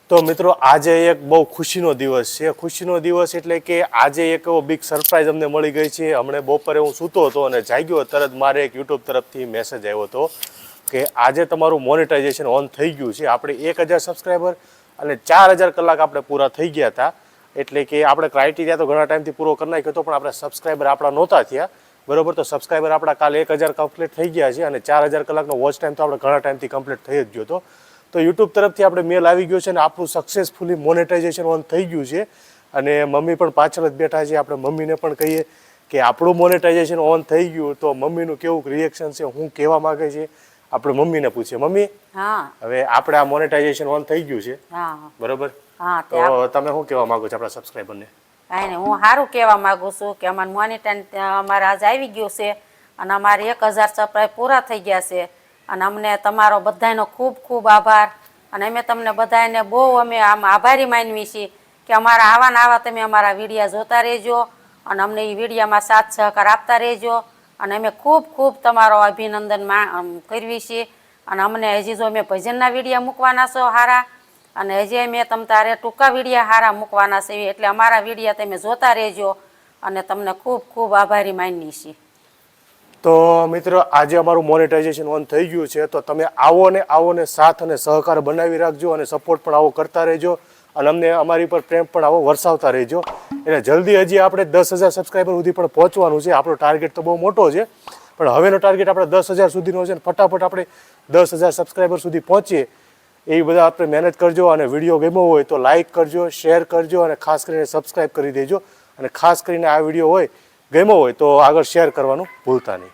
તો મિત્રો આજે એક બહુ ખુશીનો દિવસ છે. ખુશીનો દિવસ એટલે કે આજે એક બિગ સરપ્રાઈઝ અમને મળી ગઈ છે. હમણાં બપોરે હું સૂતો હતો અને જાગ્યો તરત મારે એક યુટ્યુબ તરફથી મેસેજ આવ્યો હતો કે આજે તમારું મોનેટાઇઝેશન ઓન થઈ ગયું છે. આપણે 1000 સબસ્ક્રાઈબર અને 4000 કલાક આપણે પૂરા થઈ ગયા હતા. એટલે કે આપણે ક્રાઇટેરિયા તો ઘણા ટાઈમથી પૂરો કરી નાખ્યો હતો, પણ આપણે સબસ્ક્રાઈબર આપણા નહોતા થયા, બરોબર. તો સબસ્ક્રાઈબર આપણા કાલે 1000 કમ્પ્લીટ થઈ ગયા છે અને 4000 કલાકનો વોચ ટાઈમ તો આપણે ઘણા ટાઈમથી કમ્પ્લીટ થઈ જ ગયો હતો. તો યુટ્યુબ તરફથી આપણે મેલ આવી ગયો છે અને આપણું સક્સેસફુલી મોનેટાઇઝેશન ઓન થઈ ગયું છે. અને મમ્મી પણ પાછળ જ બેઠા છે. આપણે મમ્મીને પણ કહીએ કે આપણું મોનેટાઇઝેશન ઓન થઈ ગયું, તો મમ્મીનું કેવું રિએક્શન છે, હું કહેવા માંગે છે, આપણે મમ્મીને પૂછીએ. મમ્મી, હવે આપણે આ મોનેટાઇઝેશન ઓન થઈ ગયું છે, બરોબર, તો તમે શું કહેવા માંગો છો આપણા સબસ્ક્રાઈબરને? કાંઈ નહીં, હું સારું કહેવા માંગુ છું કે અમારું મોનેટાઇઝેશન અમારે આજ આવી ગયું છે અને અમારે 1000 સબસ્ક્રાઈબ પૂરા થઈ ગયા છે. અને અમને તમારો બધાનો ખૂબ ખૂબ આભાર. અને અમે તમને બધાને બહુ અમે આમ આભારી માનવી છીએ કે અમારા આવા ને આવા તમે અમારા વિડીયા જોતા રહેજો અને અમને એ વિડીયામાં સાથ સહકાર આપતા રહેજો. અને અમે ખૂબ ખૂબ તમારો અભિનંદન કરવી છીએ. અને અમને હજી જો અમે ભજનના વિડીયા મૂકવાના છો સારા, અને હજી અમે તમ તારે ટૂંકા વિડીયા સારા મૂકવાના છે, એટલે અમારા વિડીયા તમે જોતા રહેજો અને તમને ખૂબ ખૂબ આભારી માનીએ છીએ. તો મિત્રો આજે અમારું મોનેટાઇઝેશન ઓન થઈ ગયું છે, તો તમે આવો ને સાથ અને સહકાર બનાવી રાખજો અને સપોર્ટ પણ આવો કરતા રહેજો અને અમને અમારી પર પ્રેમ પણ આવો વરસાવતા રહેજો. એટલે જલ્દી હજી આપણે 10,000 સબસ્ક્રાઈબર સુધી પણ પહોંચવાનું છે. આપણો ટાર્ગેટ તો બહુ મોટો છે, પણ હવેનો ટાર્ગેટ આપણે 10,000 સુધીનો છે. ફટાફટ આપણે 10,000 સબસ્ક્રાઈબર સુધી પહોંચીએ એ બધા આપણે મહેનત કરજો. અને વિડીયો ગમ્યો હોય તો લાઇક કરજો, શેર કરજો અને ખાસ કરીને સબસ્ક્રાઈબ કરી દેજો. અને ખાસ કરીને આ વિડીયો ગમ્યો હોય તો આગળ શેર કરવાનું ભૂલતા નહીં.